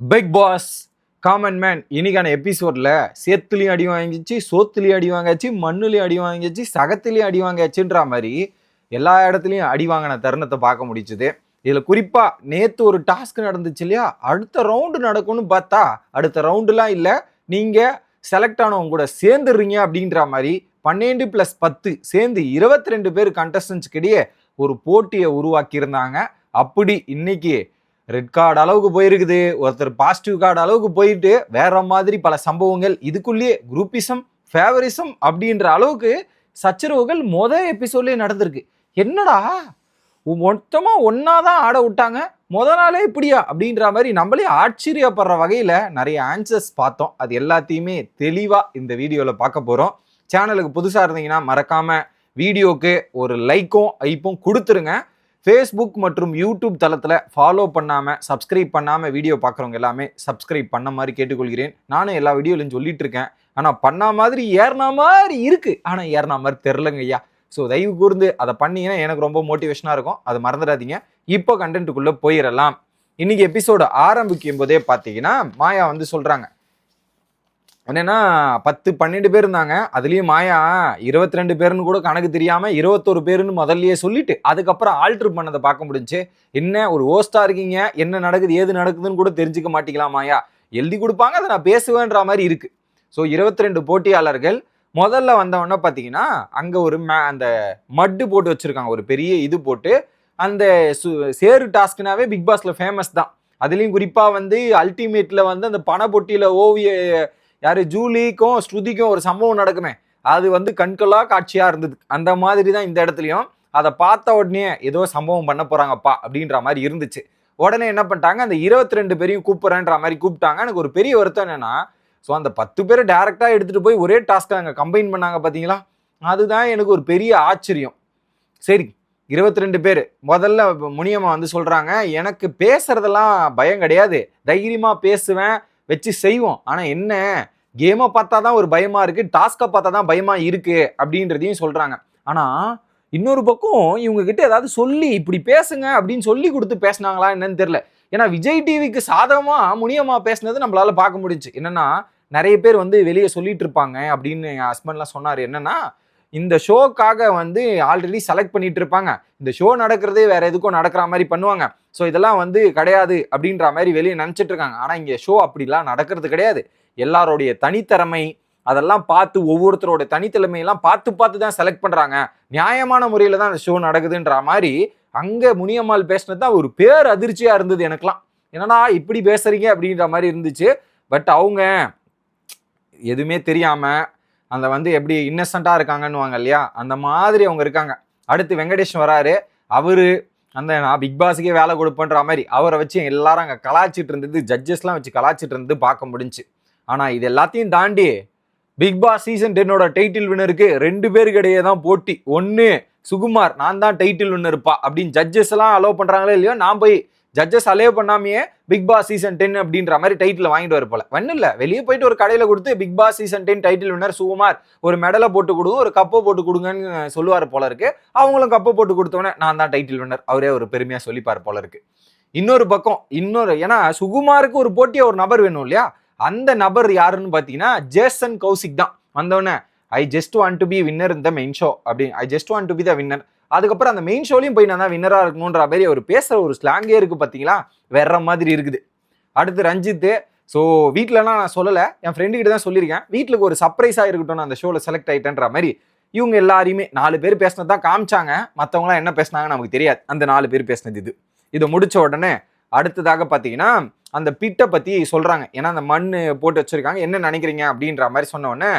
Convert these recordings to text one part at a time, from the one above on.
Big pass common man இன்னைக்கான எபிசோட்ல சேத்துலயும் அடி வாங்கிச்சு, சோத்துலயும் அடி வாங்கியாச்சு, மண்ணுலயும் அடி வாங்கியாச்சு, சகத்துலயும் அடி வாங்கியாச்சுன்ற மாதிரி எல்லா இடத்துலயும் அடி வாங்கின தருணத்தை பார்க்க முடிச்சுது. இதுல குறிப்பா நேத்து ஒரு டாஸ்க் நடந்துச்சு இல்லையா, அடுத்த ரவுண்டு நடக்கும்னு பார்த்தா அடுத்த ரவுண்டுலாம் இல்லை, நீங்க செலக்ட் ஆனவங்க கூட சேர்ந்துடுறீங்க அப்படின்ற மாதிரி 12+10 சேர்ந்து 22 பேர் கண்டஸ்டன்ஸ்கிடையே ஒரு போட்டியை உருவாக்கி இருந்தாங்க. அப்படி இன்னைக்கு ரெட் கார்டு அளவுக்கு போயிருக்குது, ஒருத்தர் பாசிட்டிவ் கார்டு அளவுக்கு போயிட்டு வேற மாதிரி பல சம்பவங்கள், இதுக்குள்ளேயே குரூப்பிசம் ஃபேவரிசம் அப்படின்ற அளவுக்கு சச்சரவுகள் எபிசோட்லயே நடந்திருக்கு. என்னடா மொத்தமா ஒன்னாதான் ஆட விட்டாங்க, நாளே இப்படியா அப்படின்ற மாதிரி நம்மளே ஆச்சரியப்படுற வகையில நிறைய ஆன்சர்ஸ் பார்த்தோம். அது எல்லாத்தையுமே தெளிவா இந்த வீடியோல பார்க்க போறோம். சேனலுக்கு புதுசா இருந்தீங்கன்னா மறக்காம வீடியோக்கு ஒரு லைக்கும் ஐப்பும் கொடுத்துருங்க. ஃபேஸ்புக் மற்றும் யூடியூப் தளத்தில் ஃபாலோ பண்ணாமல் சப்ஸ்கிரைப் பண்ணாமல் வீடியோ பார்க்குறவங்க எல்லாமே சப்ஸ்கிரைப் பண்ண மாதிரி கேட்டுக்கொள்கிறேன். நானும் எல்லா வீடியோலையும் சொல்லிட்டு இருக்கேன், ஆனால் பண்ண மாதிரி ஏறின மாதிரி இருக்குது, ஆனால் ஏறின மாதிரி தெரிலங்க ஐயா. ஸோ தயவு கூர்ந்து அதை பண்ணீங்கன்னா எனக்கு ரொம்ப மோட்டிவேஷனாக இருக்கும், அதை மறந்துடாதீங்க. இப்போ கண்டென்ட்டுக்குள்ளே போயிடலாம். இன்னைக்கு எபிசோடு ஆரம்பிக்கும் போதே பார்த்தீங்கன்னா மாயா வந்து சொல்கிறாங்க என்னன்னா 10-12 பேர் இருந்தாங்க, அதுலயும் மாயா 22 பேருன்னு கூட கணக்கு தெரியாம 21 பேருன்னு முதல்லயே சொல்லிட்டு அதுக்கப்புறம் ஆல்டர் பண்ணதை பார்க்க முடிஞ்சு. என்ன ஒரு ஹோஸ்டா இருக்கீங்க, என்ன நடக்குது ஏது நடக்குதுன்னு கூட தெரிஞ்சுக்க மாட்டீங்களா மாயா, எழுதி கொடுப்பாங்க அதை நான் பேசுவேன்ற மாதிரி இருக்கு. ஸோ 22 போட்டியாளர்கள் முதல்ல வந்தவொன்னே பார்த்தீங்கன்னா அங்க ஒரு அந்த மட்டு போட்டு வச்சிருக்காங்க, ஒரு பெரிய இது போட்டு. அந்த சேரு டாஸ்க்னாவே பிக் பாஸ்ல ஃபேமஸ் தான். அதுலயும் குறிப்பா வந்து அல்டிமேட்ல வந்து அந்த பண பொட்டியில ஓவிய யாரு ஜூலிக்கும் ஸ்ருதிக்கும் ஒரு சம்பவம் நடக்குமே, அது வந்து கண்கொள்ளா காட்சியா இருந்தது. அந்த மாதிரி தான் இந்த இடத்துலையும் அதை பார்த்த உடனே ஏதோ சம்பவம் பண்ண போறாங்கப்பா அப்படின்ற மாதிரி இருந்துச்சு. உடனே என்ன பண்ணிட்டாங்க, அந்த 22 பேரையும் கூப்பிடுறேன்ற மாதிரி கூப்பிட்டாங்க. எனக்கு ஒரு பெரிய வருத்தம் என்னன்னா, ஸோ அந்த 10 பேரை டைரக்டா எடுத்துட்டு போய் ஒரே டாஸ்க்கை அங்கே கம்பைன் பண்ணாங்க பார்த்தீங்களா, அதுதான் எனக்கு ஒரு பெரிய ஆச்சரியம். சரி 22 பேர் முதல்ல முனியம்மா வந்து சொல்றாங்க, எனக்கு பேசுறதெல்லாம் பயம் கிடையாது, தைரியமா பேசுவேன், வச்சு செய்வோம். ஆனா என்ன கேமை பார்த்தா தான் ஒரு பயமா இருக்கு, டாஸ்கை பார்த்தா தான் பயமா இருக்கு அப்படின்றதையும் சொல்றாங்க. ஆனா இன்னொரு பக்கம் இவங்க கிட்ட ஏதாவது சொல்லி இப்படி பேசுங்க அப்படின்னு சொல்லி கொடுத்து பேசினாங்களா என்னன்னு தெரியல. ஏன்னா விஜய் டிவிக்கு சாதகமா முனியம்மா பேசினது நம்மளால பார்க்க முடிஞ்சு. என்னன்னா நிறைய பேர் வந்து வெளியே சொல்லிட்டு இருப்பாங்க அப்படின்னு என் ஹஸ்பண்ட்லாம் சொன்னாரு. என்னன்னா இந்த ஷோக்காக வந்து ஆல்ரெடி செலக்ட் பண்ணிட்டு இருப்பாங்க, இந்த ஷோ நடக்கிறதே வேற எதுக்கும் நடக்கிற மாதிரி பண்ணுவாங்க. ஸோ இதெல்லாம் வந்து கிடையாது அப்படின்ற மாதிரி வெளியே நினச்சிட்டு இருக்காங்க. ஆனால் இங்கே ஷோ அப்படிலாம் நடக்கிறது கிடையாது. எல்லாருடைய தனித்திறமை அதெல்லாம் பார்த்து ஒவ்வொருத்தரோட தனித்திறமையெல்லாம் பார்த்து தான் செலக்ட் பண்ணுறாங்க, நியாயமான முறையில் தான் அந்த ஷோ நடக்குதுன்ற மாதிரி அங்கே முனியம்மாள் பேசினது தான் ஒரு பேர் அதிர்ச்சியாக இருந்தது எனக்குலாம். என்னடா இப்படி பேசுறீங்க அப்படின்ற மாதிரி இருந்துச்சு. பட் அவங்க எதுவுமே தெரியாமல் அந்த வந்து எப்படி இன்னசென்ட்டாக இருக்காங்கன்னு வாங்க இல்லையா, அந்த மாதிரி அவங்க இருக்காங்க. அடுத்து வெங்கடேஷ் வராரு, அவரு அந்த நான் பிக் பாஸுக்கே வேலை கொடுப்பேன்ற மாதிரி அவரை வச்சு எல்லாரும் அங்கே கலாச்சிட்டு இருந்தது, ஜட்ஜஸ்லாம் வச்சு கலாச்சிட்டு இருந்தது பார்க்க முடிஞ்சு. ஆனால் இது எல்லாத்தையும் தாண்டி பிக் பாஸ் சீசன் 10 டைட்டில் வின்னருக்கு 2 பேருக்கு இடையே தான் போட்டி. ஒன்று சுகுமார், நான் தான் டைட்டில் வின்னருப்பா அப்படின்னு ஜட்ஜஸ் எல்லாம் அலோவ் பண்ணுறாங்களே இல்லையோ, நான் போய் ஜட்ஜஸ் அலோவ் பண்ணாமையே பிக் பாஸ் சீசன் 10 அப்படின்ற மாதிரி டைட்டில் வாங்கிட்டு வர போல ஒன்றும் இல்லை, வெளியே போயிட்டு ஒரு கடையில் கொடுத்து Bigg pass season 10 title winner Sukumar ஒரு மெடலை போட்டு கொடுங்க, ஒரு கப்பை போட்டு கொடுங்கன்னு சொல்லுவார் போல இருக்கு. அவங்களும் கப்பை போட்டு கொடுத்தோன்னே நான் தான் டைட்டில் வின்னர் அவரே ஒரு பெருமையாக சொல்லிப்பார் போல இருக்கு. இன்னொரு பக்கம் ஏன்னா சுகுமாருக்கு ஒரு போட்டியை ஒரு நபர் வேணும் இல்லையா, அந்த நபர் யாருன்னு பார்த்தீங்கன்னா ஜேசன் கௌசிக் தான். வந்தோடனே I just want to be winner இந்த மெயின் ஷோ அப்படின்னு, I just want to be the winner. அதுக்கப்புறம் அந்த மெயின் ஷோலையும் போய் நான் தான் வின்னராக இருக்கணுன்ற மாதிரி அவர் பேசுகிற ஒரு ஸ்லாங்கே இருக்குது பார்த்தீங்களா, வேற மாதிரி இருக்குது. அடுத்து ரஞ்சித்து. ஸோ வீட்டிலலாம் நான் சொல்லலை, என் ஃப்ரெண்டுக்கிட்ட தான் சொல்லியிருக்கேன், வீட்டுக்கு ஒரு சர்ப்ரைஸாக இருக்கட்டும் நான் அந்த ஷோவில் செலக்ட் ஆகிட்டேன்ற மாதிரி. இவங்க எல்லாரையுமே 4 பேர் பேசினது தான் காமிச்சாங்க, மற்றவங்களாம் என்ன பேசினாங்க நமக்கு தெரியாது. அந்த 4 பேர் பேசினது இதை முடிச்ச உடனே அடுத்ததாக பார்த்தீங்கன்னா அந்த பிட்டை பற்றி சொல்கிறாங்க. ஏன்னா அந்த மண் போட்டு வச்சுருக்காங்க, என்ன நினைக்கிறீங்க அப்படின்ற மாதிரி சொன்ன உடனே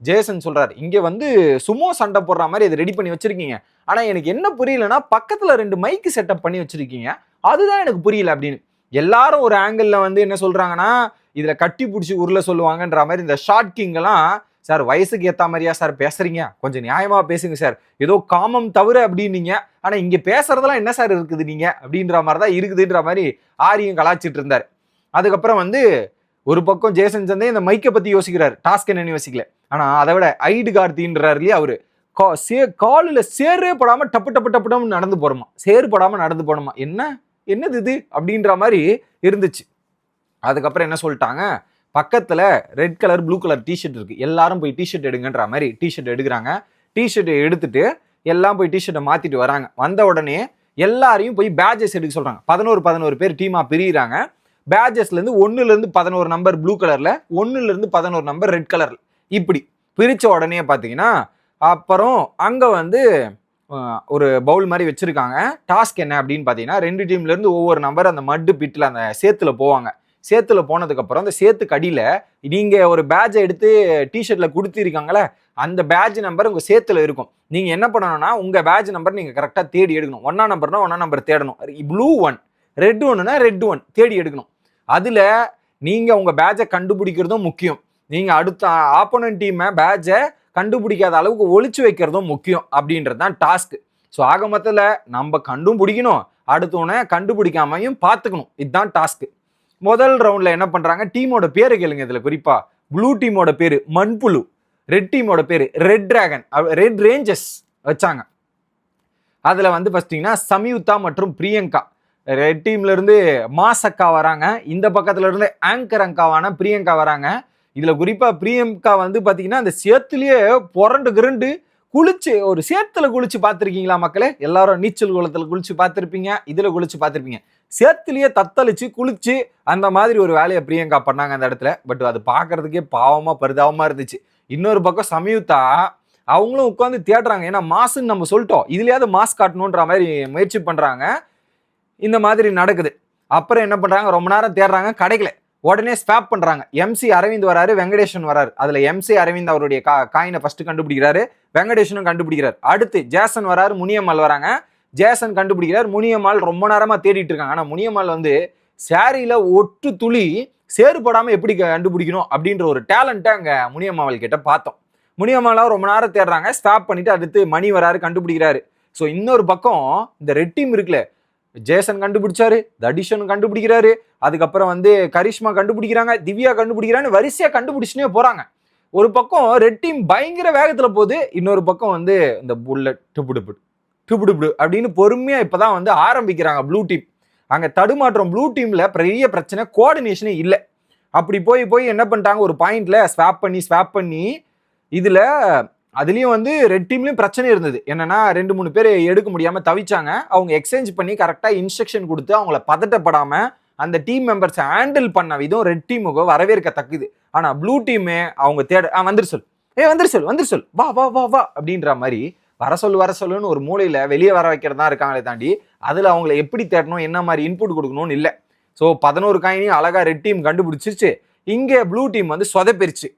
ஜேசன் சொல்றாரு, இங்க வந்து சுமோ சண்டை போடுற மாதிரி இதை ரெடி பண்ணி வச்சிருக்கீங்க, ஆனா எனக்கு என்ன புரியலன்னா பக்கத்துல 2 மைக்கு செட்டப் பண்ணி வச்சிருக்கீங்க, அதுதான் எனக்கு புரியல அப்படின்னு. எல்லாரும் ஒரு ஆங்கிள் வந்து என்ன சொல்றாங்கன்னா இதுல கட்டி பிடிச்சி உருளை சொல்லுவாங்கன்ற மாதிரி இந்த ஷார்ட் கிங் எல்லாம், சார் வயசுக்கு ஏத்த மாதிரியா சார் பேசுறீங்க, கொஞ்சம் நியாயமா பேசுங்க சார், ஏதோ காமம் தவிர அப்படின்னீங்க, ஆனா இங்க பேசுறதெல்லாம் என்ன சார் இருக்குது நீங்க அப்படின்ற மாதிரி தான் இருக்குதுன்ற மாதிரி ஆரியும் கலாச்சிட்டு இருந்தார். அதுக்கப்புறம் வந்து ஒரு பக்கம் ஜேசன் சந்தே இந்த மைக்கை பத்தி யோசிக்கிறாரு, டாஸ்க் என்னன்னு யோசிக்கல. ஆனா அதை விட ஐடு கார்த்தின்றாரு இல்லையா, அவரு காலில் சேரே படாம டப்பு டப்பு டப்பு நடந்து போறோமா, சேறு படாம நடந்து போனோமா, என்னது இது அப்படின்ற மாதிரி இருந்துச்சு. அதுக்கப்புறம் என்ன சொல்லிட்டாங்க, பக்கத்துல red colour blue colour t-shirt இருக்கு, எல்லாரும் போய் டிஷர்ட் எடுங்கன்ற மாதிரி டிஷர்ட் எடுக்கிறாங்க. டிஷர்ட் எடுத்துட்டு எல்லாம் போய் டிஷர்ட்டை மாத்திட்டு வராங்க. வந்த உடனே எல்லாரையும் போய் பேட்ஜஸ் எடுக்க சொல்றாங்க. 11 பேர் டீமா பிரியிறாங்க. பேட்ஜஸ்ல இருந்து 1ல இருந்து 11 நம்பர் ப்ளூ கலர்ல, 1ல இருந்து 11 நம்பர் ரெட் கலர்ல, இப்படி பிரிச்ச உடனே பாத்தீங்கன்னா அப்புறம் அங்க வந்து ஒரு பவுல் மாதிரி வச்சிருக்காங்க. டாஸ்க் என்ன அப்படின்னு பாத்தீங்கன்னா, 2 டீம்ல இருந்து ஒவ்வொரு நம்பர் அந்த மட்டு பிட்ல அந்த சேத்துல போவாங்க. சேத்துல போனதுக்கு அப்புறம் அந்த சேத்துக்கு அடியில நீங்க ஒரு பேட்ஜை எடுத்து டிஷர்ட்ல கொடுத்திருக்காங்களே, அந்த பேட்ஜ் நம்பர் உங்க சேத்துல இருக்கும். நீங்க என்ன பண்ணணும்னா உங்க பேட்ஜ் நம்பர் நீங்க கரெக்டா தேடி எடுக்கணும். 1ஆம் நம்பர்னா 1ஆம் நம்பர் தேடணும். ப்ளூ 1, ரெட் 1னா ரெட் 1 தேடி எடுக்கணும். அதுல நீங்க உங்க பேட்ஜை கண்டுபிடிக்கிறதும் முக்கியம். நீங்க அடுத்த ஆப்போனன்ட் டீம் பேட்ஜை கண்டுபிடிக்காத அளவுக்கு ஒளிச்சு வைக்கிறதும் முக்கியம் அப்படின்றது தான் டாஸ்க். ஸோ ஆக மொத்தத்தில் நம்ம கண்டுபிடிக்கணும், அடுத்தவனை கண்டுபிடிக்காமையும் பார்த்துக்கணும். இதுதான் டாஸ்க். முதல் ரவுண்ட்ல என்ன பண்றாங்க, டீமோட பேரு கேளுங்க. இதுல குறிப்பா ப்ளூ டீமோட பேரு மண்புழு, ரெட் டீமோட பேரு ரெட் டிராகன், ரெட் ரேஞ்சஸ் வச்சாங்க. அதுல வந்து ஃபர்ஸ்ட்ங்கன்னா சம்யுக்தா மற்றும் பிரியங்கா, ரெட் டீம்ல இருந்து மாஸ் அக்கா வராங்க, இந்த பக்கத்துல இருந்து ஆங்கர் அக்காவான பிரியங்கா வராங்க. இதுல குறிப்பா பிரியங்கா வந்து பாத்தீங்கன்னா அந்த சேத்துலயே புரண்டு கிரண்டு குளிச்சு, ஒரு சேத்துல குளிச்சு பார்த்திருக்கீங்களா மக்களே? எல்லாரும் நீச்சல் குளத்துல குளிச்சு பார்த்திருப்பீங்க, இதுல குளிச்சு பார்த்திருப்பீங்க. சேத்துலயே தத்தளிச்சு குளிச்சு அந்த மாதிரி ஒரு வேலையை பிரியங்கா பண்ணாங்க அந்த இடத்துல. பட் அது பாக்குறதுக்கே பாவமா பரிதாபமா இருந்துச்சு. இன்னொரு பக்கம் சம்யுக்தா அவங்களும் உட்காந்து தேடுறாங்க, ஏன்னா மாசுன்னு நம்ம சொல்லிட்டோம், இதுலயாவது மாஸ் காட்டணுன்ற மாதிரி முயற்சி பண்றாங்க. இந்த மாதிரி நடக்குது. அப்புறம் என்ன பண்றாங்க, ரொம்ப நேரம் தேடுறாங்க, கிடைக்கல. உடனே ஸ்வாப் பண்றாங்க. MC அரவிந்த் வராரு, வெங்கடேஷன் வராரு. அதுல MC அரவிந்த் அவருடைய காயினை ஃபர்ஸ்ட் கண்டுபிடிக்கிறாரு, வெங்கடேஷனும் கண்டுபிடிக்கிறாரு. அடுத்து ஜேசன் வராரு, முனியம்மாள் வராங்க. ஜேசன் கண்டுபிடிக்கிறார், முனியம்மாள் ரொம்ப நேரமா தேடிட்டு இருக்காங்க. ஆனா முனியம்மாள் வந்து சாரியில ஒட்டு துளி சேறுபடாம எப்படி கண்டுபிடிக்கணும் அப்படின்ற ஒரு டேலண்ட்டை அங்க முனியம்மாள் கிட்ட பார்த்தோம். முனியம்மாளாவும் ரொம்ப நேரம் தேடுறாங்க, ஸ்டாப் பண்ணிட்டு அடுத்து மணி வராரு, கண்டுபிடிக்கிறாரு. ஸோ இன்னொரு பக்கம் இந்த ரெட் டீம் இருக்குல்ல, ஜேசன் கண்டுபிடிச்சாரு, தடிஷன் கண்டுபிடிக்கிறாரு, அதுக்கப்புறம் வந்து கரிஷ்மா கண்டுபிடிக்கிறாங்க, திவ்யா கண்டுபிடிக்கிறான்னு வரிசையா கண்டுபிடிச்சுனே போறாங்க. ஒரு பக்கம் ரெட் டீம் பயங்கர வேகத்துல போகுது, இன்னொரு பக்கம் வந்து இந்த புல்லட் டுபுடுபுடு அப்படின்னு பொறுமையா இப்பதான் வந்து ஆரம்பிக்கிறாங்க ப்ளூ டீம். அங்க தடுமாற்றம். ப்ளூ டீம்ல பெரிய பிரச்சனை, கோஆர்டினேஷனே இல்லை. அப்படி போய் என்ன பண்ணிட்டாங்க, ஒரு பாயிண்ட்ல ஸ்வாப் பண்ணி இதுல அதுலயும் வந்து ரெட் டீம்லயும் பிரச்சனை இருந்தது. என்னன்னா 2-3 பேர் எடுக்க முடியாம தவிச்சாங்க. அவங்க எக்ஸ்சேஞ்ச் பண்ணி கரெக்டா இன்ஸ்ட்ரக்ஷன் கொடுத்து அவங்கள பதட்டப்படாம அந்த டீம் மெம்பர்ஸ் ஹேண்டில் பண்ண விதம் ரெட் டீமுக்கு வரவேற்கத்தக்குது. ஆனா ப்ளூ டீம் அவங்க வந்துரு சொல் வா வா வா வா அப்படின்ற மாதிரி வர சொல்லுன்னு ஒரு மூலையில வெளியே வர வைக்கிறதா இருக்காங்களே தாண்டி அதுல அவங்கள எப்படி தேடணும், என்ன மாதிரி இன்புட் கொடுக்கணும்னு இல்லை. ஸோ 11 காயினையும் அழகா ரெட் டீம் கண்டுபிடிச்சிருச்சு. இங்கே ப்ளூ டீம் வந்து சொதப்பிருச்சு.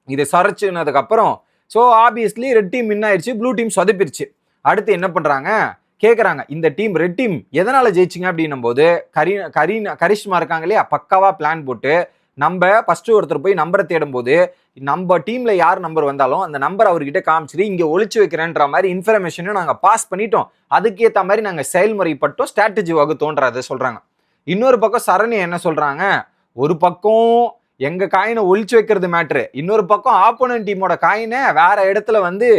இதை சரைச்சுனதுக்கு அப்புறம் so obviously red team win ஆயிடுச்சு, ப்ளூ டீம் சொதப்பிருச்சு. அடுத்து என்ன பண்றாங்க, கேட்குறாங்க, இந்த டீம் ரெட் டீம் எதனால ஜெயிச்சிங்க அப்படின்னும் போது கரிஷ்மா இருக்காங்க இல்லையா, பக்காவா பிளான் போட்டு நம்ம ஃபர்ஸ்ட் ஒருத்தர் போய் நம்பரை தேடும் போது நம்ம டீம்ல யார் நம்பர் வந்தாலும் அந்த நம்பர் அவர்கிட்ட காமிச்சிட்டு இங்க ஒளிச்சு வைக்கிறேன்ற மாதிரி இன்ஃபர்மேஷனும் நாங்க பாஸ் பண்ணிட்டோம், அதுக்கேற்ற மாதிரி நாங்க செயல்முறைப்பட்டோம், ஸ்ட்ராட்டஜி வகுத்தோன்றதை சொல்றாங்க. இன்னொரு பக்கம் சரணி என்ன சொல்றாங்க, ஒரு பக்கம் எங்க காயினை ஒளிச்சு வைக்கிறது மேட்ரு, இன்னொரு பக்கம் ஆப்போனன்ட் டீமோட காயினை வேற இடத்துல வந்து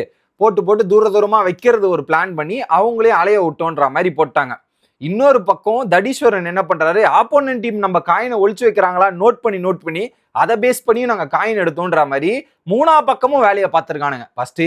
போட்டு தூரமா வைக்கிறது ஒரு பிளான் பண்ணி அவங்களே அலைய விட்டோன்ற மாதிரி போட்டாங்க. இன்னொரு பக்கம் தடீஸ்வரன் என்ன பண்றாரு, ஆப்போனன்ட் டீம் நம்ம காயினை ஒளிச்சு வைக்கிறாங்களா நோட் பண்ணி அதை பேஸ் பண்ணியும் நாங்க காயின் எடுத்தோன்ற மாதிரி 3ஆம் பக்கமும் வேலையை பார்த்துருக்கானுங்க. ஃபர்ஸ்ட்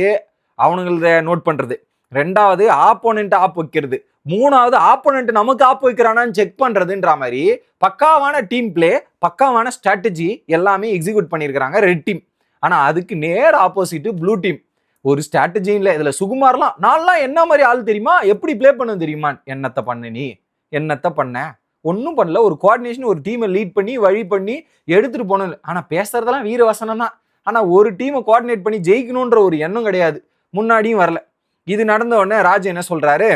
அவனுங்கள நோட் பண்றது, 2வது ஆப்போனன்ட் ஆப் வைக்கிறது, 3வது ஆப்போனன்ட் நமக்கு ஆப் வைக்கிறானான்னு செக் பண்றதுன்ற மாதிரி பக்காவான டீம் பிளே, பக்காவான ஸ்ட்ராட்டஜி எல்லாமே எக்ஸிக்யூட் பண்ணியிருக்கிறாங்க ரெட் டீம். ஆனா அதுக்கு நேர் ஆப்போசிட் ப்ளூ டீம். ஒரு ஸ்ட்ராட்டஜி இல்லை இதுல. சுகுமார்லாம் நான்லாம் என்ன மாதிரி ஆள் தெரியுமா, எப்படி பிளே பண்ண தெரியுமா, என்னத்த பண்ண ஒன்றும் பண்ணல. ஒரு கோஆர்டினேஷன், ஒரு டீமை லீட் பண்ணி வழி பண்ணி எடுத்துட்டு போனது. ஆனா பேசுறதெல்லாம் வீரவசனம் தான். ஆனா ஒரு டீமை கோஆர்டினேட் பண்ணி ஜெயிக்கணும்ன்ற ஒரு எண்ணம் கிடையாது, முன்னாடியும் வரல. இது நடந்த உடனே ராஜ் என்ன சொல்றாரு,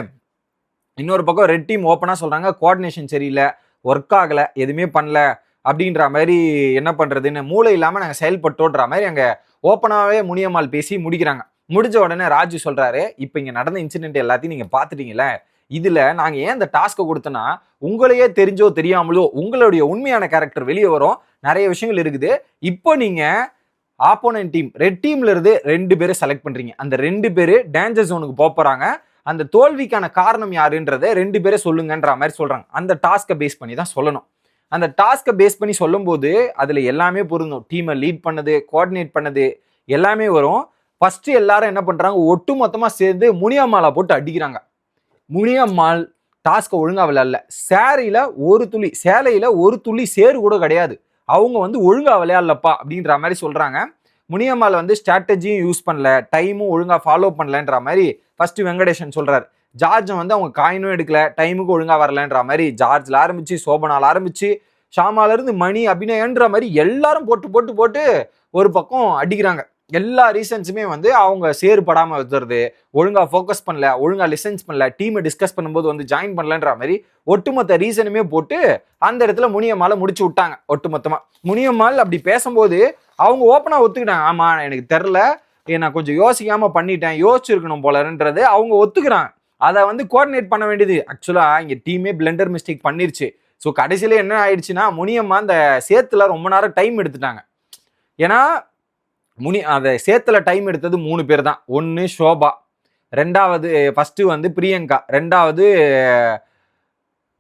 இன்னொரு பக்கம் ரெட் டீம் ஓப்பனா சொல்றாங்க கோஆர்டினேஷன் சரியில்லை, ஒர்க் ஆகல, எதுவுமே பண்ணல அப்படின்ற மாதிரி, என்ன பண்றதுன்னு மூளை இல்லாம நாங்க செயல்பட்டோன்ற மாதிரி அங்க ஓப்பனாவே முனியம்மாள் பேசி முடிக்கிறாங்க. முடிஞ்ச உடனே ராஜு சொல்றாரு, இப்ப இங்க நடந்த இன்சிடென்ட் எல்லாத்தையும் நீங்க பாத்துட்டீங்கல்ல, இதுல நாங்க ஏன் இந்த டாஸ்க்கை கொடுத்தோன்னா உங்களையே தெரிஞ்சோ தெரியாமலோ உங்களுடைய உண்மையான கேரக்டர் வெளியே வரும், நிறைய விஷயங்கள் இருக்குது. இப்போ நீங்க ஆப்போனன்ட் டீம் ரெட் டீம்ல இருந்து 2 பேரை செலக்ட் பண்றீங்க, அந்த 2 பேரு டேஞ்சர் ஜோனுக்கு போறாங்க, அந்த தோல்விக்கான காரணம் யாருன்றதை 2 பேரை சொல்லுங்கன்ற மாதிரி சொல்றாங்க. அந்த டாஸ்கை பேஸ் பண்ணி தான் சொல்லணும். அந்த டாஸ்கை பேஸ் பண்ணி சொல்லும்போது அதில் எல்லாமே பொருந்தும். டீமை லீட் பண்ணது, கோஆர்டினேட் பண்ணது எல்லாமே வரும். ஃபர்ஸ்ட் எல்லாரும் என்ன பண்றாங்க, ஒட்டு மொத்தமா சேர்ந்து முனியம்மாளை போட்டு அடிக்கிறாங்க. முனியம்மாள் டாஸ்கை ஒழுங்கா விளையாடல. சேலையில ஒரு துளி சேரு கூட கிடையாது. அவங்க வந்து ஒழுங்கா விளையாடலப்பா அப்படின்ற மாதிரி சொல்றாங்க. முனியம்மாள் வந்து ஸ்ட்ராட்டஜியும் யூஸ் பண்ணல, டைமும் ஒழுங்கா ஃபாலோ பண்ணலன்ற மாதிரி ஃபர்ஸ்ட் வெங்கடேஷன் சொல்றாரு. ஜார்ஜ் வந்து அவங்க காயினும் எடுக்கல, டைமுக்கு ஒழுங்கா வரலன்ற மாதிரி ஜார்ஜ்ல ஆரம்பிச்சு, சோபனால ஆரம்பிச்சு, ஷாமால இருந்து மணி, அபிநயன்ற மாதிரி எல்லாரும் போட்டு போட்டு போட்டு ஒரு பக்கம் அடிக்கிறாங்க. எல்லா ரீசன்ஸுமே வந்து அவங்க சேறுபடாம வச்சுருது, ஒழுங்கா ஃபோக்கஸ் பண்ணல, ஒழுங்கா லிசன்ஸ் பண்ணல, டீமை டிஸ்கஸ் பண்ணும்போது வந்து ஜாயின் பண்ணலன்ற மாதிரி ஒட்டுமொத்த ரீசனுமே போட்டு அந்த இடத்துல முனியம்மாளை முடிச்சு விட்டாங்க ஒட்டுமொத்தமா. முனியம்மாள் அப்படி பேசும்போது அவங்க ஓப்பனா ஒத்துக்கிட்டாங்க. ஆமா, எனக்கு தெரில, நான் கொஞ்சம் யோசிக்காம பண்ணிட்டேன், யோசிச்சிருக்கணும் போலன்றது அவங்க ஒத்துக்கிறாங்க. அதை வந்து கோஆர்டினேட் பண்ண வேண்டியது. ஆக்சுவலா இங்க டீமே பிளண்டர் மிஸ்டேக் பண்ணிருச்சு. ஸோ கடைசியில என்ன ஆயிடுச்சுன்னா, முனியம்மா அந்த சேத்துல ரொம்ப நேரம் டைம் எடுத்துட்டாங்க. ஏன்னா அதை சேத்துல டைம் எடுத்தது 3 பேர் தான். ஒன்னு ஷோபா, ரெண்டாவது ஃபர்ஸ்ட் வந்து பிரியங்கா, ரெண்டாவது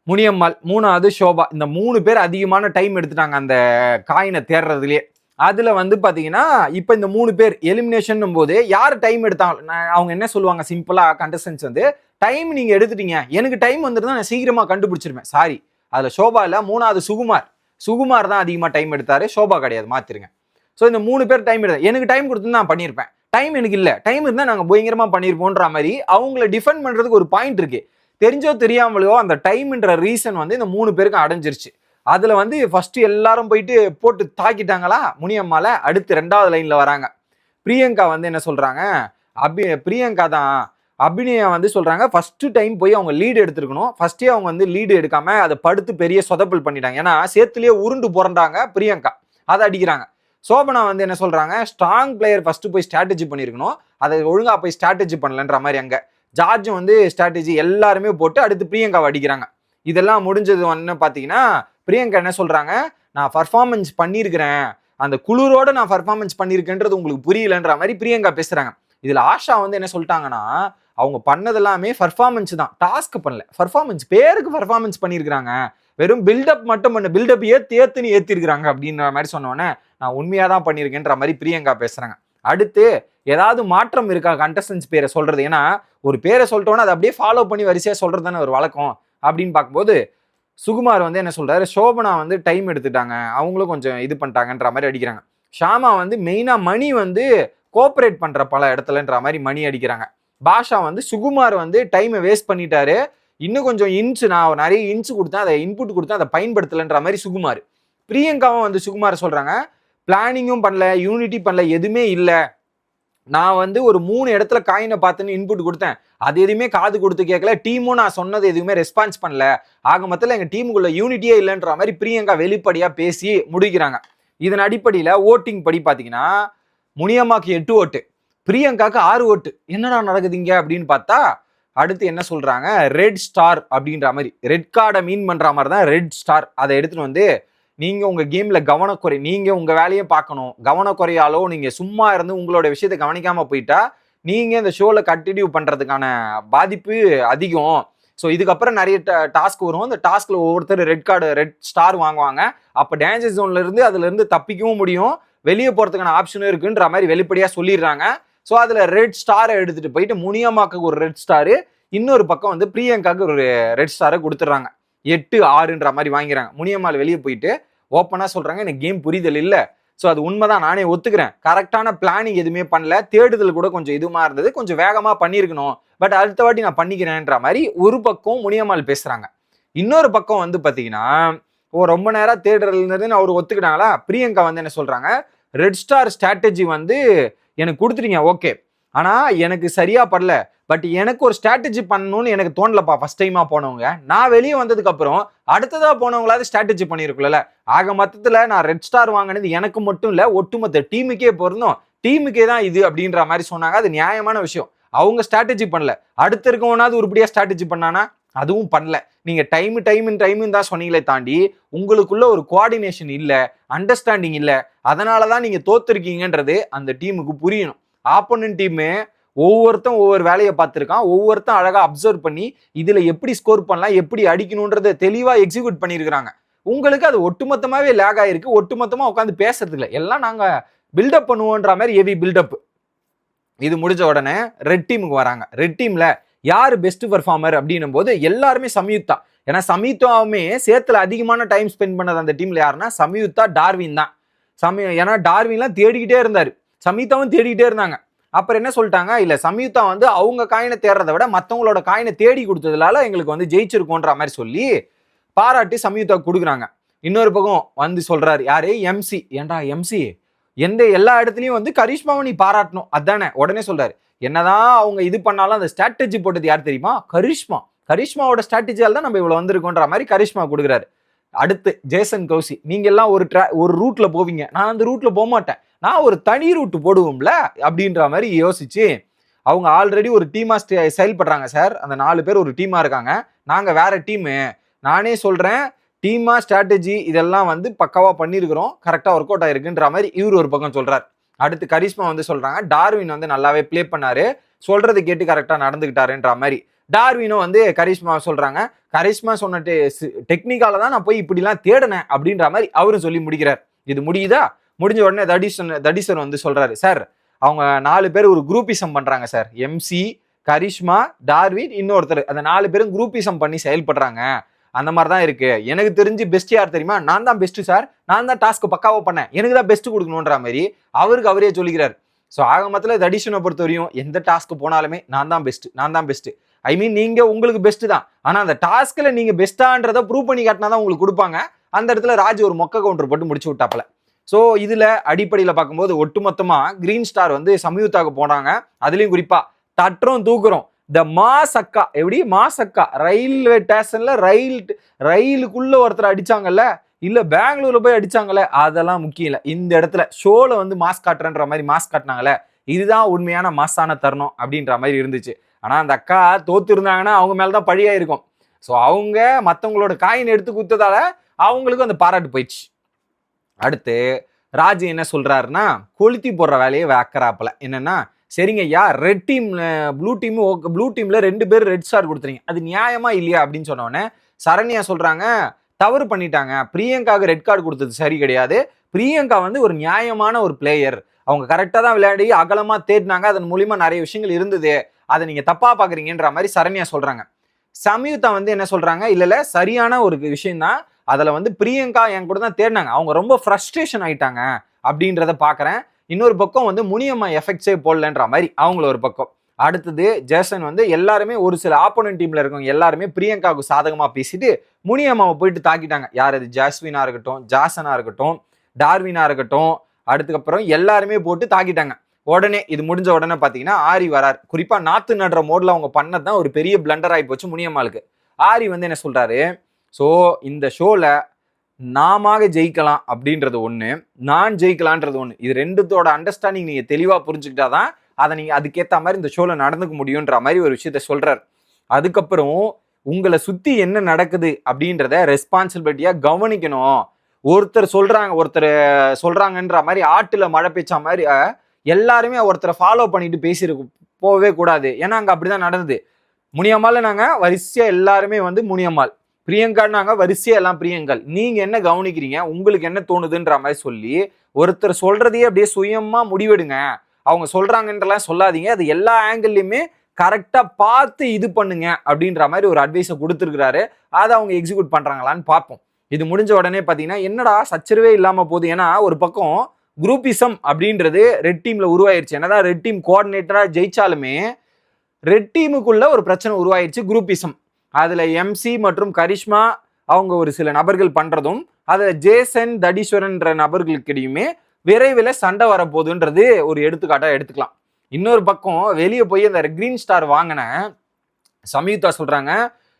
முனியம்மாள், மூணாவது ஷோபா. இந்த 3 பேர் அதிகமான டைம் எடுத்துட்டாங்க அந்த காயினை தேடுறதுலயே. அதுல வந்து பாத்தீங்கன்னா இப்ப இந்த 3 பேர் எலிமினேஷன் போது யார் டைம் எடுத்தாங்க, அவங்க என்ன சொல்லுவாங்க சிம்பிளா, கண்டஸ்டன்ஸ் வந்து டைம் நீங்க எடுத்துட்டீங்க, எனக்கு டைம் வந்துருந்தா நான் சீக்கிரமா கண்டுபிடிச்சிருவேன். சாரி, அதுல ஷோபா இல்ல, மூணாவது சுகுமார் தான் அதிகமா டைம் எடுத்தாரு, ஷோபா கிடையாது, மாத்திருங்க. ஸோ இந்த 3 பேர் டைம் எடுத்த, எனக்கு டைம் கொடுத்து நான் பண்ணியிருப்பேன், டைம் எனக்கு இல்லை, டைம் இருந்தால் நாங்கள் பயங்கரமா பண்ணியிருப்போன்ற மாதிரி அவங்கள டிஃபெண்ட் பண்றதுக்கு ஒரு பாயிண்ட் இருக்கு. தெரிஞ்சோ தெரியாமலையோ அந்த டைம்ன்ற ரீசன் வந்து இந்த 3 பேருக்கும் அடைஞ்சிருச்சு. அதுல வந்து ஃபர்ஸ்ட் எல்லாரும் போயிட்டு போட்டு தாக்கிட்டாங்களா முனியம்மால. அடுத்து 2வது லைன்ல வராங்க பிரியங்கா. வந்து என்ன சொல்றாங்க, பிரியங்கா தான் அபிநயா வந்து சொல்றாங்க, ஃபர்ஸ்ட் டைம் போய் அவங்க லீடு எடுத்துருக்கணும், ஃபர்ஸ்டே அவங்க வந்து லீடு எடுக்காம அதை படுத்து பெரிய சொதப்பல் பண்ணிட்டாங்க. ஏன்னா சேத்துலயே உருண்டு போறாங்க பிரியங்கா, அதை அடிக்கிறாங்க. சோபனா வந்து என்ன சொல்றாங்க, ஸ்ட்ராங் பிளேயர் ஃபர்ஸ்ட் போய் ஸ்ட்ராட்டஜி பண்ணிருக்கணும், அதை ஒழுங்கா போய் ஸ்ட்ராட்டஜி பண்ணலன்ற மாதிரி. அங்க ஜார்ஜ் வந்து ஸ்ட்ராட்டஜி எல்லாருமே போட்டு அடுத்து பிரியங்காவை அடிக்கிறாங்க. இதெல்லாம் முடிஞ்சது வந்து பாத்தீங்கன்னா பிரியங்கா என்ன சொல்றாங்க, நான் பர்ஃபார்மன்ஸ் பண்ணியிருக்கிறேன், அந்த குளிரோட நான் பர்ஃபார்மன்ஸ் பண்ணியிருக்கேன்றது உங்களுக்கு புரியலன்ற மாதிரி பிரியங்கா பேசுறாங்க. இதுல ஆஷா வந்து என்ன சொல்லிட்டாங்கன்னா, அவங்க பண்ணது எல்லாமே பர்ஃபார்மன்ஸ் தான், டாஸ்க் பண்ணல, பர்ஃபார்மன்ஸ் பேருக்கு பர்ஃபார்மன்ஸ் பண்ணியிருக்கிறாங்க, வெறும் பில்டப் மட்டும் பண்ண, பில்டப் ஏத்துன்னு ஏத்திருக்கிறாங்க அப்படின்ற மாதிரி சொன்னோன்னே நான் உண்மையா தான் பண்ணியிருக்கேன்ற மாதிரி பிரியங்கா பேசுறாங்க. அடுத்து ஏதாவது மாற்றம் இருக்கா கண்டஸ்டன்ஸ் பேரை சொல்றது, ஏன்னா ஒரு பேரை சொல்லிட்டோன்னா அதை அப்படியே ஃபாலோ பண்ணி வரிசையா சொல்றது தானே ஒரு வழக்கம் அப்படின்னு பார்க்கும்போது சுகுமார் வந்து என்ன சொல்றாரு, சோபனா வந்து டைம் எடுத்துட்டாங்க, அவங்களும் கொஞ்சம் இது பண்ணிட்டாங்கன்ற மாதிரி அடிக்கிறாங்க. ஷாமா வந்து மெயினா மணி வந்து கோஆபரேட் பண்ற பல இடத்துலன்ற மாதிரி மணி அடிக்கிறாங்க. பாஷா வந்து சுகுமார் வந்து டைமை வேஸ்ட் பண்ணிட்டாரு, இன்னும் கொஞ்சம் நான் நிறைய இன்ச் கொடுத்தேன், அதை இன்புட் கொடுத்தேன், அதை பயன்படுத்தலைன்ற மாதிரி சுகுமார். பிரியங்காவும் வந்து சுகுமார் சொல்றாங்க, பிளானிங்கும் பண்ணல, யூனிட்டி பண்ணல, எதுவுமே இல்லை, நான் வந்து ஒரு 3 இடத்துல காயினை பார்த்துன்னு இன்புட் கொடுத்தேன், அது எதுவுமே காது கொடுத்து கேட்கல, டீமும் நான் சொன்னது எதுவுமே ரெஸ்பான்ஸ் பண்ணல, ஆக மொத்தத்தில் எங்க டீமுக்குள்ள யூனிட்டியே இல்லைன்ற மாதிரி பிரியங்கா வெளிப்படையா பேசி முடிக்கிறாங்க. இதன் அடிப்படையில ஓட்டிங் படி பாத்தீங்கன்னா முனியம்மாக்கு 8 ஓட்டு, பிரியங்காக்கு 6 ஓட்டு. என்னடா நடக்குதுங்க அப்படின்னு பார்த்தா அடுத்து என்ன சொல்றாங்க, ரெட் ஸ்டார் அப்படின்ற மாதிரி, ரெட் கார்டை மீன் பண்ற மாதிரி தான் ரெட் ஸ்டார். அதை எடுத்துட்டு வந்து நீங்க உங்க கேம்ல கவனக்குறை, நீங்க உங்க வேலையை பார்க்கணும், கவனக்குறையாலோ நீங்க சும்மா இருந்து உங்களோட விஷயத்தை கவனிக்காம போயிட்டா நீங்க இந்த ஷோல கண்டினியூ பண்றதுக்கான பாதிப்பு அதிகம். ஸோ இதுக்கப்புறம் நிறைய டாஸ்க் வரும், அந்த டாஸ்க்ல ஒவ்வொருத்தர் ரெட் ஸ்டார் வாங்குவாங்க, அப்போ டேஞ்சர் ஜோன்ல இருந்து அதுல இருந்து தப்பிக்கவும் முடியும், வெளியே போறதுக்கான ஆப்ஷனும் இருக்குன்ற மாதிரி வெளிப்படையா சொல்லிடுறாங்க. ஸோ அதுல ரெட் ஸ்டாரை எடுத்துட்டு போயிட்டு முனியம்மாக்கு ஒரு ரெட் ஸ்டாரு, இன்னொரு பக்கம் வந்து பிரியங்காக்கு ஒரு ரெட் ஸ்டாரை கொடுத்துட்றாங்க. 8-6ன்ற மாதிரி வாங்கிறாங்க. முனியம்மாள் வெளியே போயிட்டு ஓப்பனா சொல்றாங்க, எனக்கு கேம் புரிதல் இல்லை, ஸோ அது உண்மைதான், நானே ஒத்துக்கிறேன், கரெக்டான பிளானிங் எதுவுமே பண்ணல, தேடுதல் கூட கொஞ்சம் இதுமா இருந்தது, கொஞ்சம் வேகமா பண்ணியிருக்கணும், பட் அடுத்த வாட்டி நான் பண்ணிக்கிறேன்ற மாதிரி ஒரு பக்கம் முனியம்மாள் பேசுறாங்க. இன்னொரு பக்கம் வந்து பாத்தீங்கன்னா ரொம்ப நேரம் தேடுறதுன்னு அவர் ஒத்துக்கிட்டாங்களா. பிரியங்கா வந்து என்ன சொல்றாங்க, ரெட் ஸ்டார் ஸ்ட்ராட்டஜி வந்து எனக்கு கொடுத்துட்டீங்க ஓகே, ஆனா எனக்கு சரியா படல, பட் எனக்கு ஒரு ஸ்ட்ராட்டஜி பண்ணணும்னு எனக்கு தோணலப்பா. ஃபர்ஸ்ட் டைமா போனவங்க, நான் வெளியே வந்ததுக்கு அப்புறம் அடுத்ததா போனவங்களாவது ஸ்ட்ராட்டஜி பண்ணிருக்கல. ஆக மொத்தத்துல நான் ரெட் ஸ்டார் வாங்கினது எனக்கு மட்டும் இல்ல, ஒட்டுமொத்த டீமுக்கே பொருந்தும், டீமுக்கே தான் இது அப்படின்ற மாதிரி சொன்னாங்க. அது நியாயமான விஷயம். அவங்க ஸ்ட்ராட்டஜி பண்ணல, அடுத்த இருக்கவனாவது உருப்படியா ஸ்ட்ராட்டஜி பண்ணானா, அதுவும் பண்ணல. நீங்க டைம் தான் சொன்னீங்களே தாண்டி உங்களுக்குள்ள ஒரு கோஆர்டினேஷன் இல்ல, அண்டர்ஸ்டாண்டிங் இல்ல, அதனாலதான் நீங்க தோத்துருக்கீங்கன்றது அந்த டீமுக்கு புரியணும். ஆப்போனன்ட் டீமு ஒவ்வொருத்தன் ஒவ்வொரு வேலையை பார்த்துருக்கான், ஒவ்வொருத்தன் அழகா அப்சர்வ் பண்ணி இதுல எப்படி ஸ்கோர் பண்ணலாம், எப்படி அடிக்கணும்ன்றத தெளிவா எக்ஸிக்யூட் பண்ணியிருக்கிறாங்க. உங்களுக்கு அது ஒட்டுமொத்தமாவே லேக் ஆயிருக்கு. ஒட்டுமொத்தமா உட்காந்து பேசுறது இல்லை, எல்லாம் நாங்க பில்டப் பண்ணுவோன்ற மாதிரி ஹெவி பில்டப். இது முடிஞ்ச உடனே ரெட் டீமுக்கு வராங்க. ரெட் டீம்ல யாரு பெஸ்ட் பெர்ஃபார்மர் அப்படின்னும் போது எல்லாருமே சம்யுக்தா. ஏன்னா சம்யுக்தாவுமே சேத்துல அதிகமான டைம் ஸ்பெண்ட் பண்ணது அந்த டீம்ல யாருன்னா சம்யுக்தா, டார்வின் தான். ஏன்னா டார்வின்லாம் தேடிக்கிட்டே இருந்தாரு, சம்யுக்தாவும் தேடிக்கிட்டே இருந்தாங்க. அப்புறம் என்ன சொல்லிட்டாங்க, இல்ல சம்யுக்தா வந்து அவங்க காயினை தேடுறதை விட மற்றவங்களோட காயினை தேடி கொடுத்ததுனால எங்களுக்கு வந்து ஜெயிச்சிருக்கோன்ற மாதிரி சொல்லி பாராட்டி சம்யுக்தா கொடுக்குறாங்க. இன்னொரு பக்கம் வந்து சொல்றாரு யாரு, எம்சி. ஏன்டா எம்சி, எல்லா இடத்துலயும் வந்து கரிஷ்மாவை நீ பாராட்டணும் அதானே. உடனே சொல்றாரு, என்னதான் அவங்க இது பண்ணாலும் அந்த ஸ்ட்ராட்டஜி போட்டது யார் தெரியுமா, கரிஷ்மா. கரிஷ்மாவோட ஸ்ட்ராட்டஜியால் தான் நம்ம இவ்வளவு வந்திருக்கோன்ற மாதிரி கரிஷ்மா கொடுக்குறாரு. அடுத்து ஜேசன் கௌசி, நீங்க எல்லாம் ஒரு ரூட்ல போவீங்க, நான் அந்த ரூட்ல போக மாட்டேன், நான் ஒரு தனி ரூட் போடுவோம்ல அப்படின்ற மாதிரி யோசிச்சு அவங்க ஆல்ரெடி ஒரு டீமா செயல்படுறாங்க சார். அந்த 4 பேர் ஒரு டீமா இருக்காங்க, நாங்க வேற டீமு. நானே சொல்றேன், டீமா ஸ்ட்ராட்டஜி இதெல்லாம் வந்து பக்காவா பண்ணியிருக்கிறோம், கரெக்டா ஒர்க் அவுட் ஆயிருக்குன்ற மாதிரி இவர் ஒரு பக்கம் சொல்றாரு. அடுத்து கரிஷ்மா வந்து சொல்றாங்க, டார்வின் வந்து நல்லாவே பிளே பண்ணாரு, சொல்றது கேட்டு கரெக்டா நடந்துகிட்டாருன்ற மாதிரி. டார்வினும் வந்து கரிஷ்மா சொல்றாங்க, கரிஷ்மா சொன்ன டெக்னிக்கால தான் நான் போய் இப்படிலாம் தேடினேன் அப்படின்ற மாதிரி அவரும் சொல்லி முடிக்கிறார். இது முடியுதா? முடிஞ்ச உடனே தடிசன் வந்து சொல்றாரு, சார் அவங்க 4 பேர் ஒரு குரூப்பிசம் பண்றாங்க சார், எம்சி, கரிஷ்மா, டார்வின், இன்னொருத்தர், அந்த 4 பேரும் குரூப்பிசம் பண்ணி செயல்படுறாங்க, அந்த மாதிரி தான் இருக்கு. எனக்கு தெரிஞ்சு பெஸ்ட் யார் தெரியுமா, நான் தான் பெஸ்ட் சார், நான் தான் டாஸ்க் பக்காவா பண்ணேன், எனக்கு தான் பெஸ்ட் கொடுக்கணுன்ற மாதிரி அவருக்கு அவரே சொல்லிக்கிறார். ஸோ ஆக மொத்தத்தில் தடிஷனை பொறுத்த வரையும் எந்த டாஸ்க் போனாலுமே நான் தான் பெஸ்ட். ஐ மீன் நீங்க உங்களுக்கு பெஸ்ட் தான், ஆனா அந்த டாஸ்க்ல நீங்க பெஸ்டான்றதை ப்ரூவ் பண்ணி காட்டினா தான் உங்களுக்கு கொடுப்பாங்க. அந்த இடத்துல ராஜ் ஒரு மொக்க கவுண்டர் போட்டு முடிச்சு விட்டாப்ல. ஸோ இதுல அடிப்படையில் பார்க்கும்போது ஒட்டுமொத்தமா கிரீன் ஸ்டார் வந்து சம்யுக்தாவுக்கு போனாங்க. அதுலயும் குறிப்பா தட்டுறோம் தூக்குறோம் த மாஸ் அக்கா. எப்படி மாஸ் அக்கா, ரயில்வே ஸ்டேஷன்ல ரயிலுக்குள்ள ஒருத்தர் அடிச்சாங்கல்ல, இல்ல பெங்களூர்ல போய் அடிச்சாங்கல்ல, அதெல்லாம் முக்கியம் இல்லை. இந்த இடத்துல ஷோல வந்து மாஸ் காட்டுறன்ற மாதிரி மாஸ் காட்டினாங்கல்ல, இதுதான் உண்மையான மாசான தருணம் அப்படின்ற மாதிரி இருந்துச்சு. ஆனா அந்த அக்கா தோத்து இருந்தாங்கன்னா அவங்க மேலதான் பழியா இருக்கும். ஸோ அவங்க மற்றவங்களோட காயின் எடுத்து குத்ததால அவங்களுக்கும் அந்த பாராட்டு போயிடுச்சு. அடுத்து ராஜ் என்ன சொல்றாருன்னா, கொளுத்தி போடுற வேலையை வைக்கிறாப்புல. என்னன்னா, சரிங்க ஐயா, ரெட் டீம் ப்ளூ டீம்ல 2 பேர் ரெட் ஸ்டார் கொடுத்துறீங்க, அது நியாயமா இல்லையா அப்படின்னு சொன்ன உடனே சரண்யா சொல்றாங்க, தவறு பண்ணிட்டாங்க, பிரியங்காவுக்கு ரெட் கார்டு கொடுத்தது சரி கிடையாது, பிரியங்கா வந்து ஒரு நியாயமான ஒரு பிளேயர், அவங்க கரெக்டா தான் விளையாடி அகலமா தேடினாங்க, அதன் மூலியமா நிறைய விஷயங்கள் இருந்தது, அதை நீங்க தப்பா பாக்குறீங்கன்ற மாதிரி சரண்யா சொல்றாங்க. சம்யுக்தா வந்து என்ன சொல்றாங்க, இல்ல சரியான ஒரு விஷயம் தான், அதுல வந்து பிரியங்கா என் கூட தான் தேடினாங்க, அவங்க ரொம்ப ஃப்ரஸ்ட்ரேஷன் ஆயிட்டாங்க அப்படின்றத பாக்குறேன். இன்னொரு பக்கம் வந்து முனியம்மா எஃபெக்ட்ஸே போடலன்ற மாதிரி அவங்கள ஒரு பக்கம். அடுத்தது ஜேசன் வந்து எல்லாருமே ஒரு சில ஆப்போனன்ட் டீம்ல இருக்கவங்க எல்லாருமே பிரியங்காவுக்கு சாதகமா பேசிட்டு முனியம்மாவை போயிட்டு தாக்கிட்டாங்க. யார் அது, ஜாஸ்வினா இருக்கட்டும், ஜாசனா இருக்கட்டும், டார்வினா இருக்கட்டும், அடுத்துக்கப்புறம் எல்லாருமே போட்டு தாக்கிட்டாங்க. உடனே இது முடிஞ்ச உடனே பாத்தீங்கன்னா ஆரி வரார். குறிப்பா நாத்து நடுற மோட்ல அவங்க பண்ணதான் ஒரு பெரிய பிளண்டர் ஆகி போச்சு முனியம்மாளுக்கு. ஆரி வந்து என்ன சொல்றாரு, ஸோ இந்த ஷோல நாம ஜெயிக்கலாம் அப்படின்றது ஒண்ணு, நான் ஜெயிக்கலான்றது ஒண்ணு, இது ரெண்டுத்தோட அண்டர்ஸ்டாண்டிங் நீங்க தெளிவா புரிஞ்சுக்கிட்டாதான் அதை நீங்க அதுக்கேற்ற மாதிரி இந்த ஷோல நடந்துக்க முடியும்ன்ற மாதிரி ஒரு விஷயத்த சொல்றாரு. அதுக்கப்புறம் உங்களை சுத்தி என்ன நடக்குது அப்படின்றத ரெஸ்பான்சிபிலிட்டியா கவனிக்கணும். ஒருத்தர் சொல்றாங்கன்ற மாதிரி ஆட்டுல மழை பெய்ச்ச மாதிரி எல்லாருமே ஒருத்தரை ஃபாலோ பண்ணிட்டு பேசியிருக்க போகவே கூடாது. ஏன்னா அங்க அப்படிதான் நடந்தது. முனியம்மால நாங்க வரிசையா எல்லாருமே வந்து முனியம்மாள், பிரியங்கான்னாங்க வரிசையா எல்லாம் பிரியங்காள், நீங்க என்ன கவனிக்கிறீங்க, உங்களுக்கு என்ன தோணுதுன்ற மாதிரி சொல்லி ஒருத்தர் சொல்றதையே அப்படியே சுயமா முடிவெடுங்க, அவங்க சொல்றாங்கன்றலாம் சொல்லாதீங்க, அது எல்லா ஆங்கிள்லயுமே கரெக்டா பார்த்து இது பண்ணுங்க அப்படின்ற மாதிரி ஒரு அட்வைஸை கொடுத்துருக்கிறாரு. அதை அவங்க எக்ஸிக்யூட் பண்றாங்களான்னு பார்ப்போம். இது முடிஞ்ச உடனே பாத்தீங்கன்னா என்னடா சச்சரவே இல்லாம போகுது. ஏன்னா ஒரு பக்கம் குரூப்பிசம் அப்படின்றது ரெட் டீம்ல உருவாயிருச்சு. என்னதான் ரெட் டீம் கோஆர்டினேட்டரா ஜெயிச்சாலுமே ரெட் டீமுக்குள்ள ஒரு பிரச்சனை உருவாயிருச்சு, குரூப்பிசம். அதுல எம்சி மற்றும் கரிஷ்மா அவங்க ஒரு சில நபர்கள் பண்றதும், அதுல ஜேசன் தடீஸ்வரன்ற நபர்களுக்கிடையுமே விரைவில் சண்டை வரப்போகுதுன்றது ஒரு எடுத்துக்காட்டா எடுத்துக்கலாம். இன்னொரு பக்கம் வெளியே போய் அந்த கிரீன் ஸ்டார் வாங்கின சம்யுக்தா சொல்றாங்க,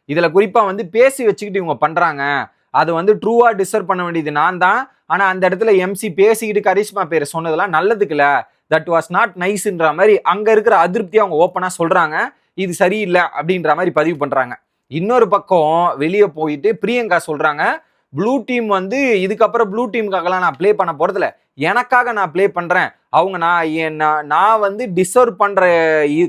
இதுல குறிப்பா வந்து பேசி வச்சுக்கிட்டு இவங்க பண்றாங்க, அது வந்து ட்ரூவா டிசர்வ் பண்ண வேண்டியது நான் தான், ஆனா அந்த இடத்துல எம்சி பேசிக்கிட்டு கரிஷ்மா பேரை சொன்னதெல்லாம் நல்லதுக்குல, தட் வாஸ் நாட் நைஸ்ன்ற மாதிரி அங்க இருக்கிற அதிருப்தி அவங்க ஓப்பனா சொல்றாங்க, இது சரியில்லை அப்படின்ற மாதிரி பதிவு பண்றாங்க. இன்னொரு பக்கம் வெளியே போயிட்டு பிரியங்கா சொல்றாங்க, ப்ளூ டீம் வந்து இதுக்கப்புறம் ப்ளூ டீமுக்காகலாம் நான் பிளே பண்ண போறதில்ல, எனக்காக நான் பிளே பண்றேன், அவங்க நான் வந்து டிசர்வ் பண்ற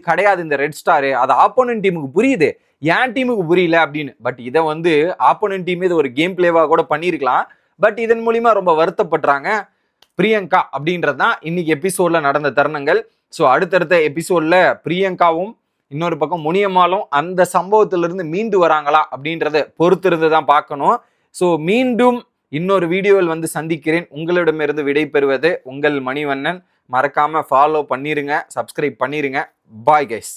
கிடையாது இந்த ரெட் ஸ்டாரு, அது ஆப்போனன்ட் டீமுக்கு புரியுது, என் டீமுக்கு புரியல அப்படின்னு. பட் இதை வந்து ஆப்போனன்ட் டீம் இது ஒரு கேம் பிளேவா கூட பண்ணியிருக்கலாம். பட் இதன் மூலியமா ரொம்ப வருத்தப்படுறாங்க பிரியங்கா அப்படின்றது தான் இன்னைக்கு எபிசோட்ல நடந்த தருணங்கள். ஸோ அடுத்தடுத்த எபிசோட்ல பிரியங்காவும் இன்னொரு பக்கம் முனியம்மாளும் அந்த சம்பவத்திலிருந்து மீண்டு வராங்களா அப்படின்றத பொறுத்திருந்து தான் பார்க்கணும். ஸோ மீண்டும் இன்னொரு வீடியோவில் வந்து சந்திக்கிறேன். உங்களிடமிருந்து விடை பெறுவது உங்கள் மணிவண்ணன். மறக்காம ஃபாலோ பண்ணிருங்க, சப்ஸ்கிரைப் பண்ணிருங்க. Bye guys.